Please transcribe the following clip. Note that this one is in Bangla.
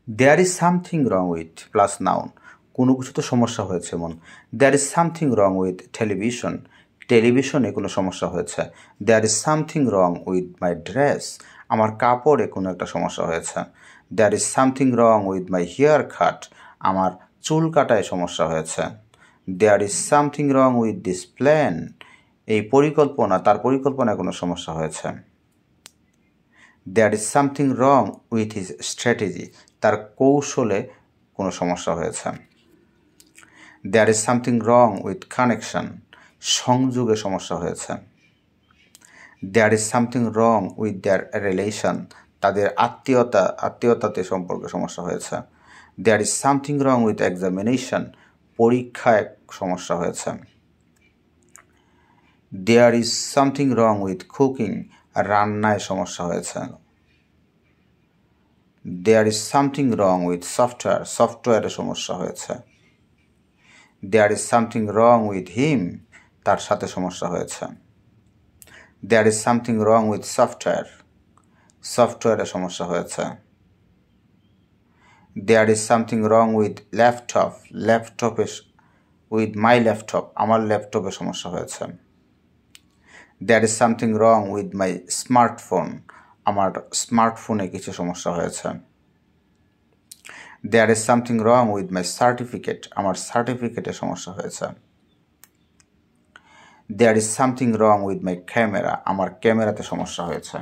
There is something wrong with plus noun, কোনো কিছুতে সমস্যা হয়েছে এমন। There is something wrong with television, টেলিভিশনে কোনো সমস্যা হয়েছে। There is something wrong with my dress, আমার কাপড়ে কোনো একটা সমস্যা হয়েছে। There is something wrong with my haircut, আমার চুল কাটায় সমস্যা হয়েছে। There is something wrong with this plan, এই পরিকল্পনা, তার পরিকল্পনায় কোনো সমস্যা হয়েছে। There is something wrong with his strategy, তার কৌশলে কোনো সমস্যা হয়েছে। There is something wrong with connection, সংযোগে সমস্যা হয়েছে। There is something wrong with their relation, তাদের আত্মীয়তাতে সম্পর্কে সমস্যা হয়েছে। There is something wrong with examination, পরীক্ষায় সমস্যা হয়েছে। There is something wrong with cooking, রান্নায় সমস্যা হয়েছে। There is something wrong with software, সফটওয়্যারে সমস্যা হয়েছে। There is something wrong with him, তার সাথে সমস্যা হয়েছে। There is something wrong with software, সফটওয়্যারে সমস্যা হয়েছে। There is something wrong with laptop, ল্যাপটপে উইথ মাই ল্যাপটপ, আমার ল্যাপটপে সমস্যা হয়েছে। There is something wrong with my smartphone, আমার স্মার্টফোনে কিছু সমস্যা হয়েছে। There is something wrong with my certificate, আমার সার্টিফিকেটে সমস্যা হয়েছে। There is something wrong with my camera, আমার ক্যামেরাতে সমস্যা হয়েছে।